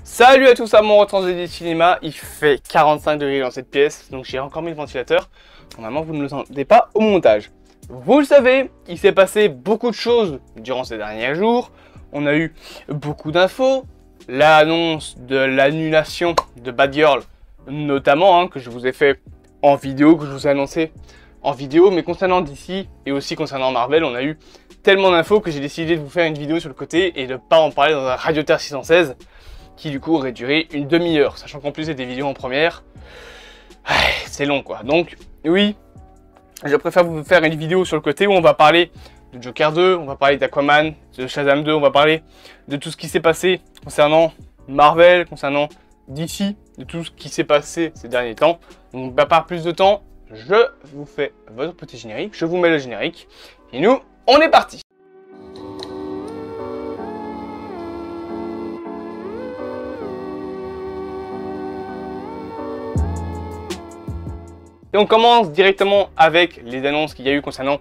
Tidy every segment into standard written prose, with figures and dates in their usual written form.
Salut à tous, amoureux de cinéma, il fait 45 degrés dans cette pièce, donc j'ai encore mis le ventilateur. Normalement, vous ne le entendez pas au montage. Vous le savez, il s'est passé beaucoup de choses durant ces derniers jours. On a eu beaucoup d'infos, l'annonce de l'annulation de Bad Girl, notamment, que je vous ai fait en vidéo, que je vous ai annoncé en vidéo, mais concernant DC et aussi concernant Marvel, on a eu tellement d'infos que j'ai décidé de vous faire une vidéo sur le côté et de ne pas en parler dans un Radioterre 616. Qui du coup aurait duré une demi-heure, sachant qu'en plus c'est des vidéos en première, c'est long quoi. Donc oui, je préfère vous faire une vidéo sur le côté où on va parler de Joker 2, on va parler d'Aquaman, de Shazam 2, on va parler de tout ce qui s'est passé concernant Marvel, concernant DC, de tout ce qui s'est passé ces derniers temps. Donc pas par plus de temps, je vous fais votre petit générique, je vous mets le générique, et nous, on est parti. Et on commence directement avec les annonces qu'il y a eu concernant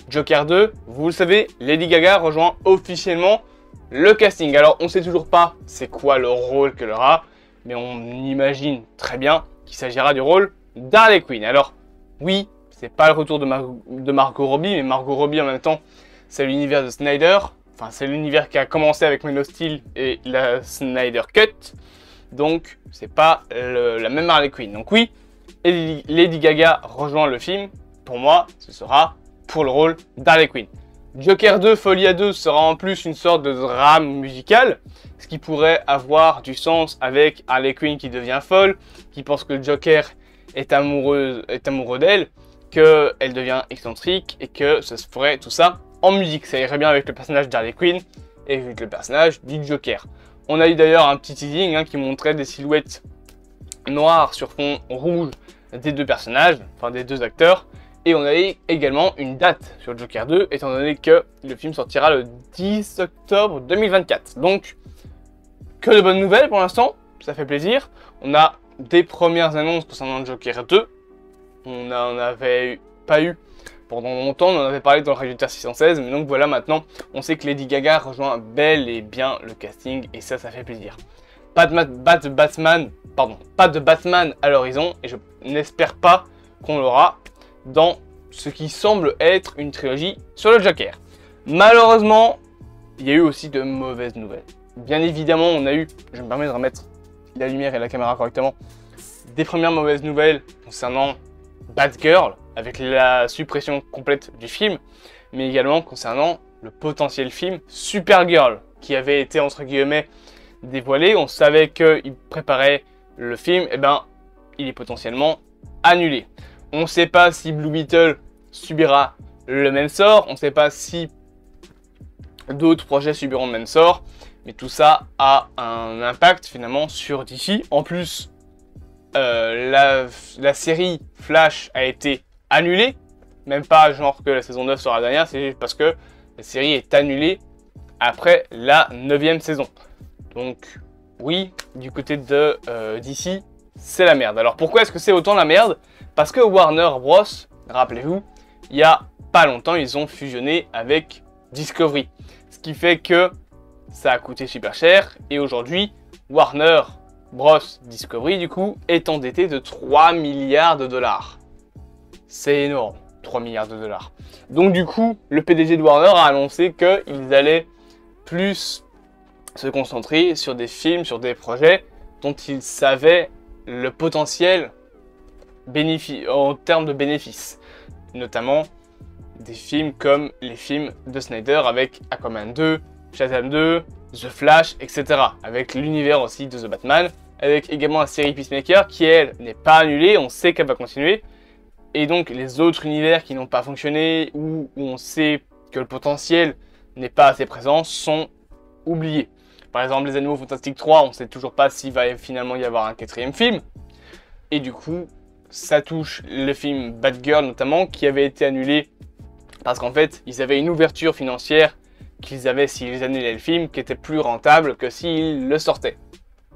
Joker 2. Vous le savez, Lady Gaga rejoint officiellement le casting. Alors, on ne sait toujours pas c'est quoi le rôle qu'elle aura, mais on imagine très bien qu'il s'agira du rôle d'Harley Quinn. Alors, oui, c'est pas le retour de Margot Robbie, mais Margot Robbie en même temps, c'est l'univers de Snyder. Enfin, c'est l'univers qui a commencé avec Man of Steel et la Snyder Cut. Donc, c'est pas la même Harley Quinn. Donc oui, et Lady Gaga rejoint le film. Pour moi, ce sera pour le rôle d'Harley Quinn. Joker 2, Folie à 2 sera en plus une sorte de drame musical, ce qui pourrait avoir du sens avec Harley Quinn qui devient folle, qui pense que Joker est amoureux d'elle, qu'elle devient excentrique et que ça se ferait tout ça en musique. Ça irait bien avec le personnage d'Harley Quinn et avec le personnage du Joker. On a eu d'ailleurs un petit teasing qui montrait des silhouettes noires sur fond rouge des deux personnages, enfin des deux acteurs, et on a également une date sur Joker 2, étant donné que le film sortira le 10 octobre 2024. Donc, que de bonnes nouvelles pour l'instant, ça fait plaisir. On a des premières annonces concernant Joker 2, on n'en avait pas eu pendant longtemps, on en avait parlé dans le Radioterre 616, mais donc voilà, maintenant, on sait que Lady Gaga rejoint bel et bien le casting, et ça fait plaisir. Pas de Batman à l'horizon, et je n'espère pas qu'on l'aura dans ce qui semble être une trilogie sur le Joker. Malheureusement, il y a eu aussi de mauvaises nouvelles. Bien évidemment, on a eu, je me permets de remettre la lumière et la caméra correctement, des premières mauvaises nouvelles concernant Batgirl, avec la suppression complète du film, mais également concernant le potentiel film Supergirl, qui avait été entre guillemets dévoilé. On savait qu'il préparait le film, et il est potentiellement annulé. On ne sait pas si Blue Beetle subira le même sort, on ne sait pas si d'autres projets subiront le même sort, mais tout ça a un impact finalement sur DC. En plus, la série Flash a été annulée, même pas genre que la saison 9 sera la dernière, c'est juste parce que la série est annulée après la 9e saison. Donc oui, du côté de DC, c'est la merde. Alors pourquoi est-ce que c'est autant la merde? Parce que Warner Bros, rappelez-vous, il y a pas longtemps, ils ont fusionné avec Discovery. Ce qui fait que ça a coûté super cher. Et aujourd'hui, Warner Bros Discovery, du coup, est endetté de 3 milliards de dollars. C'est énorme, 3 milliards de dollars. Donc du coup, le PDG de Warner a annoncé qu'ils allaient plus se concentrer sur des films, sur des projets dont ils savaient le potentiel en termes de bénéfices. Notamment des films comme les films de Snyder avec Aquaman 2, Shazam 2, The Flash, etc. Avec l'univers aussi de The Batman, avec également la série Peacemaker qui, elle, n'est pas annulée, on sait qu'elle va continuer. Et donc les autres univers qui n'ont pas fonctionné ou où on sait que le potentiel n'est pas assez présent sont oubliés. Par exemple, les Animaux Fantastiques 3, on ne sait toujours pas s'il va finalement y avoir un 4e film. Et du coup, ça touche le film Batgirl notamment, qui avait été annulé parce qu'en fait, ils avaient une ouverture financière qu'ils avaient s'ils annulaient le film, qui était plus rentable que s'ils le sortaient.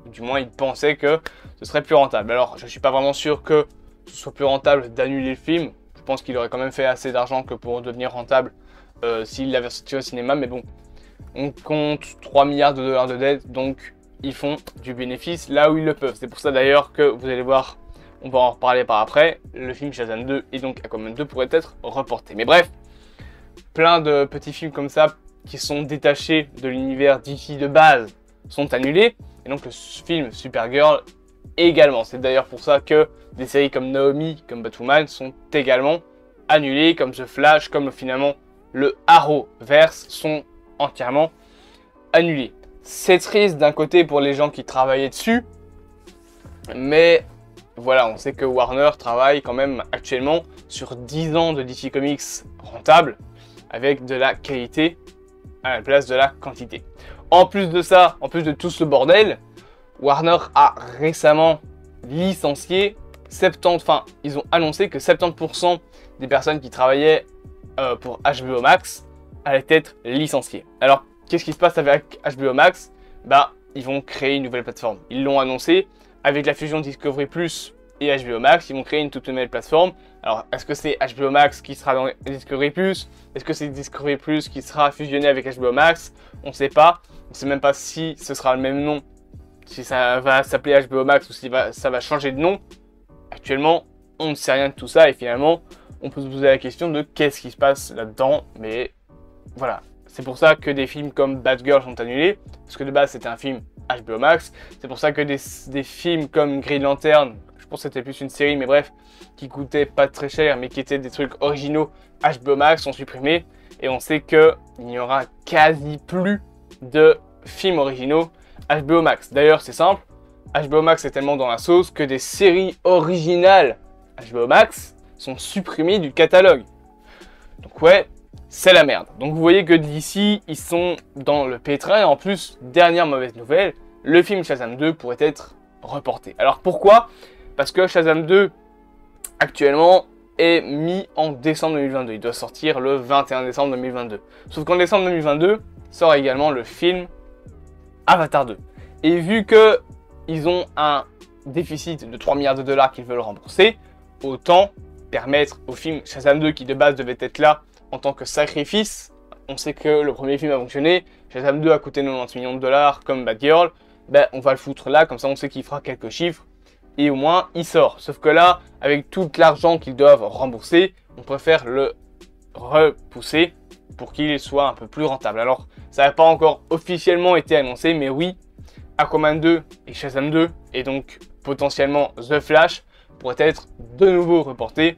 Du moins, ils pensaient que ce serait plus rentable. Alors, je ne suis pas vraiment sûr que ce soit plus rentable d'annuler le film. Je pense qu'il aurait quand même fait assez d'argent que pour devenir rentable s'il l'avait sorti au cinéma, mais bon. On compte 3 milliards de dollars de dette, donc ils font du bénéfice là où ils le peuvent. C'est pour ça d'ailleurs que vous allez voir, on va en reparler par après, le film Shazam 2 et donc Aquaman 2 pourrait être reporté. Mais bref, plein de petits films comme ça qui sont détachés de l'univers DC de base sont annulés. Et donc le film Supergirl également. C'est d'ailleurs pour ça que des séries comme Naomi, comme Batwoman sont également annulées, comme The Flash, comme finalement le Arrowverse sont entièrement annulés. C'est triste d'un côté pour les gens qui travaillaient dessus, mais voilà, on sait que Warner travaille quand même actuellement sur 10 ans de DC Comics rentable, avec de la qualité à la place de la quantité. En plus de ça, en plus de tout ce bordel, Warner a récemment licencié 70, enfin, ils ont annoncé que 70% des personnes qui travaillaient pour HBO Max allaient être licenciées. Alors, qu'est-ce qui se passe avec HBO Max? Bah, ils vont créer une nouvelle plateforme. Ils l'ont annoncé, avec la fusion Discovery Plus et HBO Max, ils vont créer une toute nouvelle plateforme. Alors, est-ce que c'est HBO Max qui sera dans Discovery Plus? Est-ce que c'est Discovery Plus qui sera fusionné avec HBO Max? On ne sait pas. On ne sait même pas si ce sera le même nom, si ça va s'appeler HBO Max ou si ça va changer de nom. Actuellement, on ne sait rien de tout ça et finalement, on peut se poser la question de qu'est-ce qui se passe là-dedans. Mais voilà, c'est pour ça que des films comme Batgirl sont annulés, parce que de base c'était un film HBO Max. C'est pour ça que des films comme Green Lantern, je pense que c'était plus une série, mais bref, qui coûtait pas très cher, mais qui étaient des trucs originaux HBO Max, sont supprimés. Et on sait qu'il n'y aura quasi plus de films originaux HBO Max. D'ailleurs, c'est simple, HBO Max est tellement dans la sauce que des séries originales HBO Max sont supprimées du catalogue. Donc ouais, c'est la merde. Donc vous voyez que d'ici, ils sont dans le pétrin. Et en plus, dernière mauvaise nouvelle, le film Shazam 2 pourrait être reporté. Alors pourquoi? Parce que Shazam 2, actuellement, est mis en décembre 2022. Il doit sortir le 21 décembre 2022. Sauf qu'en décembre 2022, sort également le film Avatar 2. Et vu que ils ont un déficit de 3 milliards de dollars qu'ils veulent rembourser, autant permettre au film Shazam 2, qui de base devait être là en tant que sacrifice. On sait que le premier film a fonctionné, Shazam 2 a coûté 90 millions de dollars comme Batgirl, ben on va le foutre là, comme ça on sait qu'il fera quelques chiffres, et au moins il sort. Sauf que là, avec tout l'argent qu'ils doivent rembourser, on préfère le repousser pour qu'il soit un peu plus rentable. Alors, ça n'a pas encore officiellement été annoncé, mais oui, Aquaman 2 et Shazam 2, et donc potentiellement The Flash, pourraient être de nouveau reportés,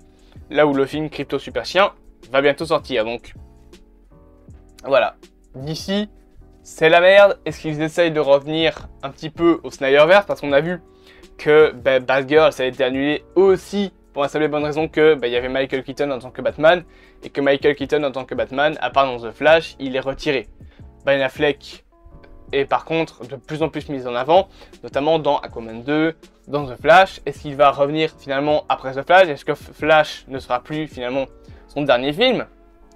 là où le film Crypto Super Chien va bientôt sortir. Donc, voilà. D'ici, c'est la merde. Est-ce qu'ils essayent de revenir un petit peu au Snyderverse? Parce qu'on a vu que Batgirl, ça a été annulé aussi pour la simple et bonne raison que il y avait Michael Keaton en tant que Batman, et que Michael Keaton en tant que Batman, à part dans The Flash, il est retiré. Ben Affleck est par contre de plus en plus mis en avant, notamment dans Aquaman 2, dans The Flash. Est-ce qu'il va revenir finalement après The Flash? Est-ce que Flash ne sera plus finalement son dernier film?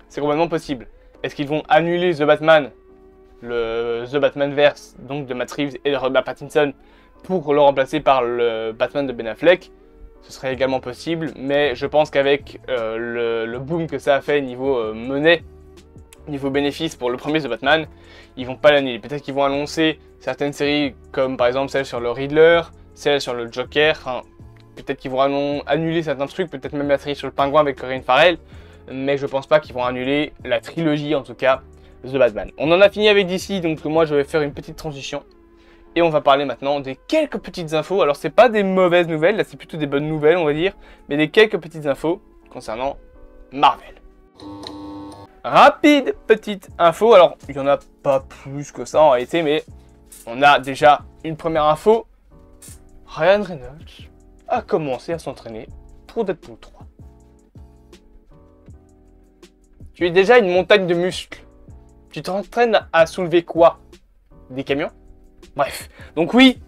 C'est complètement possible. Est-ce qu'ils vont annuler The Batman, le The Batmanverse, donc de Matt Reeves et de Robert Pattinson, pour le remplacer par le Batman de Ben Affleck? Ce serait également possible, mais je pense qu'avec le boom que ça a fait niveau monnaie, niveau bénéfice pour le premier The Batman, ils vont pas l'annuler. Peut-être qu'ils vont annoncer certaines séries comme par exemple celle sur le Riddler, celle sur le Joker, enfin, peut-être qu'ils vont annuler certains trucs, peut-être même la série sur le Pingouin avec Colin Farrell, mais je pense pas qu'ils vont annuler la trilogie en tout cas The Batman. On en a fini avec DC, donc moi je vais faire une petite transition. Et on va parler maintenant des quelques petites infos. Alors c'est pas des mauvaises nouvelles, là c'est plutôt des bonnes nouvelles on va dire, mais des quelques petites infos concernant Marvel. Rapide petite info, alors il n'y en a pas plus que ça en réalité, mais on a déjà une première info. Ryan Reynolds a commencé à s'entraîner pour Deadpool 3. Tu es déjà une montagne de muscles. Tu t'entraînes à soulever quoi? Des camions? Bref, donc oui,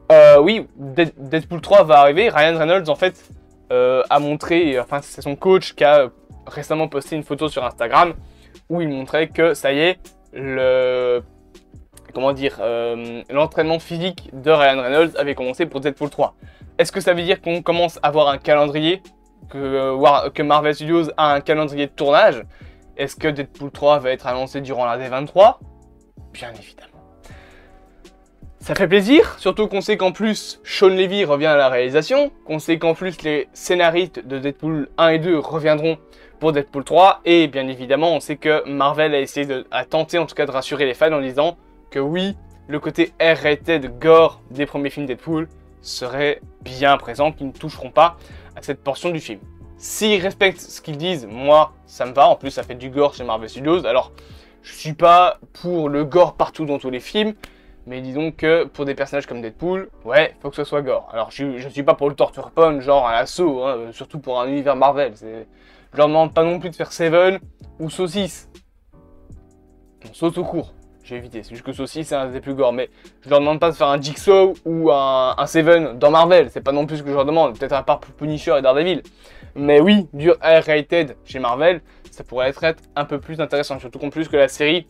Deadpool 3 va arriver. Ryan Reynolds en fait a montré, enfin c'est son coach qui a récemment posté une photo sur Instagram où il montrait que ça y est, l'entraînement physique de Ryan Reynolds avait commencé pour Deadpool 3. Est-ce que ça veut dire qu'on commence à avoir un calendrier, que Marvel Studios a un calendrier de tournage? Est-ce que Deadpool 3 va être annoncé durant la D23? Bien évidemment. Ça fait plaisir, surtout qu'on sait qu'en plus Sean Levy revient à la réalisation, qu'on sait qu'en plus les scénaristes de Deadpool 1 et 2 reviendront pour Deadpool 3, et bien évidemment on sait que Marvel a tenté en tout cas de rassurer les fans en disant que oui, le côté R-rated gore des premiers films Deadpool serait bien présent, qu'ils ne toucheront pas à cette portion du film. S'ils respectent ce qu'ils disent, moi ça me va, en plus ça fait du gore chez Marvel Studios, alors je suis pas pour le gore partout dans tous les films, mais disons que pour des personnages comme Deadpool, ouais, faut que ce soit gore. Alors je suis pas pour le torture porn genre à l'assaut, hein, surtout pour un univers Marvel, je leur demande pas non plus de faire Seven ou Saucisse. On saute au court, j'ai évité, c'est juste que Saucisse c'est un des plus gore, mais je leur demande pas de faire un Jigsaw ou un Seven dans Marvel, c'est pas non plus ce que je leur demande, peut-être à part pour Punisher et Daredevil. Mais oui, du R-rated chez Marvel, ça pourrait être un peu plus intéressant, surtout qu'en plus que la série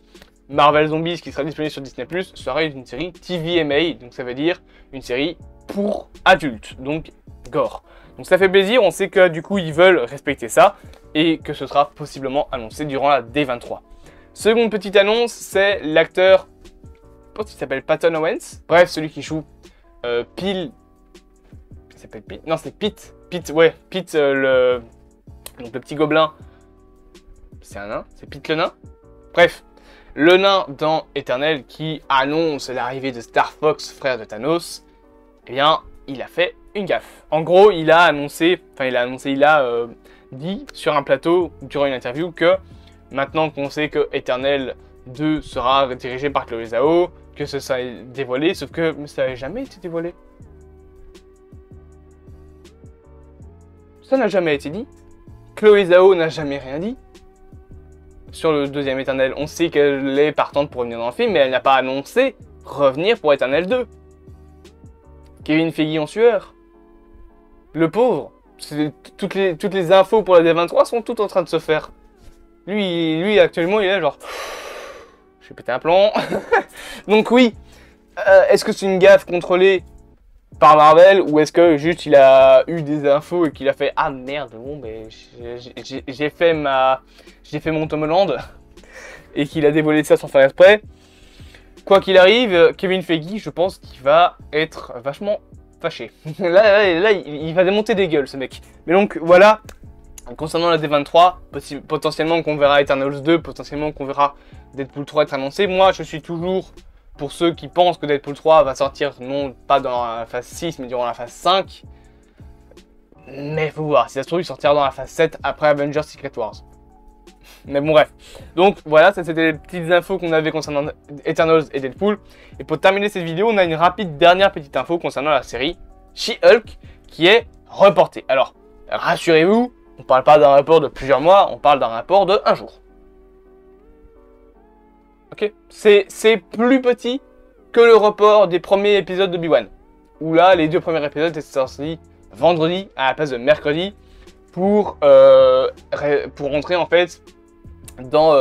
Marvel Zombies qui sera disponible sur Disney+, sera une série TVMA, donc ça veut dire une série pour adultes, donc gore. Donc ça fait plaisir, on sait que du coup ils veulent respecter ça, et que ce sera possiblement annoncé durant la D23. Seconde petite annonce, c'est l'acteur, je pense qu'il s'appelle Patton Owens, bref, celui qui joue Pete, il s'appelle Pete, non c'est Pete, ouais, Pete donc le petit gobelin, c'est un nain, c'est Pete le nain, bref. Le nain dans Éternel qui annonce l'arrivée de Star Fox, frère de Thanos, eh bien, il a fait une gaffe. En gros, il a dit sur un plateau, durant une interview, que maintenant qu'on sait que Éternel 2 sera dirigé par Chloé Zhao, que ça sera dévoilé, sauf que ça n'a jamais été dévoilé. Ça n'a jamais été dit. Chloé Zhao n'a jamais rien dit. Sur le deuxième Éternel, on sait qu'elle est partante pour revenir dans le film, mais elle n'a pas annoncé revenir pour Éternel 2. Kevin Feige en sueur. Le pauvre. Toutes les infos pour la D23 sont toutes en train de se faire. Lui actuellement, il est genre... J'ai pété un plomb. Donc oui, est-ce que c'est une gaffe contrôlée par Marvel, ou est-ce que juste il a eu des infos et qu'il a fait « Ah merde, bon, mais j'ai fait mon Tom Holland » et qu'il a dévoilé ça sans faire exprès. Quoi qu'il arrive, Kevin Feige, je pense qu'il va être vachement fâché. là, il va démonter des gueules, ce mec. Mais donc, voilà, concernant la D23, potentiellement qu'on verra Eternals 2, potentiellement qu'on verra Deadpool 3 être annoncé. Moi, je suis toujours... Pour ceux qui pensent que Deadpool 3 va sortir, non pas dans la phase 6, mais durant la phase 5. Mais faut voir, si ça se trouve, il sortira dans la phase 7 après Avengers Secret Wars. Mais bon, bref. Donc voilà, ça c'était les petites infos qu'on avait concernant Eternals et Deadpool. Et pour terminer cette vidéo, on a une rapide dernière petite info concernant la série She-Hulk qui est reportée. Alors, rassurez-vous, on ne parle pas d'un report de plusieurs mois, on parle d'un report de 1 jour. Ok, c'est plus petit que le report des premiers épisodes de Obi-Wan. Où là, les 2 premiers épisodes étaient sortis vendredi à la place de mercredi pour rentrer en fait dans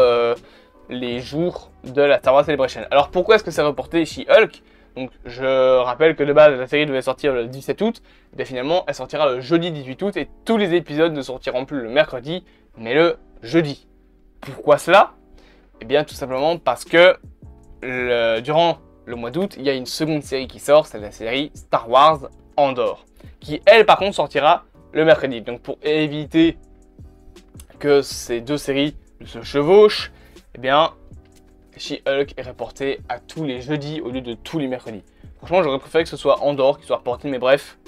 les jours de la Star Wars Celebration. Alors pourquoi est-ce que c'est reporté She-Hulk? Donc je rappelle que de base la série devait sortir le 17 août, et bien finalement elle sortira le jeudi 18 août et tous les épisodes ne sortiront plus le mercredi mais le jeudi. Pourquoi cela? Eh bien tout simplement parce que durant le mois d'août, il y a une seconde série qui sort, c'est la série Star Wars Andor, qui elle par contre sortira le mercredi. Donc pour éviter que ces deux séries se chevauchent, eh bien She-Hulk est reporté à tous les jeudis au lieu de tous les mercredis. Franchement j'aurais préféré que ce soit Andor qui soit reporté, mais bref.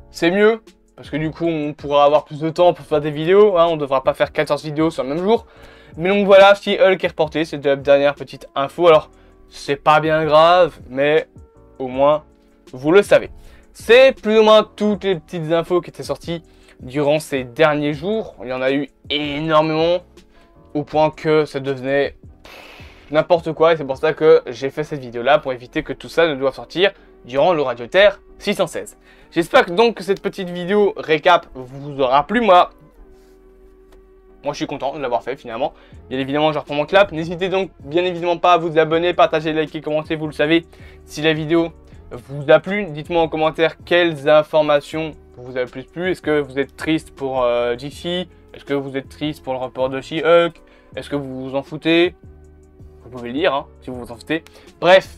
C'est mieux, parce que du coup on pourra avoir plus de temps pour faire des vidéos, hein, on ne devra pas faire 14 vidéos sur le même jour. Mais donc voilà, She-Hulk est reporté, c'est la dernière petite info. Alors c'est pas bien grave, mais au moins vous le savez. C'est plus ou moins toutes les petites infos qui étaient sorties durant ces derniers jours. Il y en a eu énormément, au point que ça devenait n'importe quoi. Et c'est pour ça que j'ai fait cette vidéo là, pour éviter que tout ça ne doive sortir durant le Radioterre 616. J'espère donc que cette petite vidéo récap vous aura plu. Moi je suis content de l'avoir fait finalement. Bien évidemment je reprends mon clap. N'hésitez donc bien évidemment pas à vous abonner, partager, liker, commenter, vous le savez. Si la vidéo vous a plu, dites-moi en commentaire quelles informations vous avez le plus plu. Est-ce que vous êtes triste pour DC? Est-ce que vous êtes triste pour le report de She-Hulk? Est-ce que vous vous en foutez? Vous pouvez le lire, hein, si vous vous en foutez. Bref,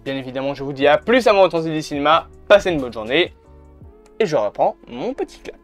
bien évidemment, je vous dis à plus à mon temps du cinéma. Passez une bonne journée. Et je reprends mon petit clap.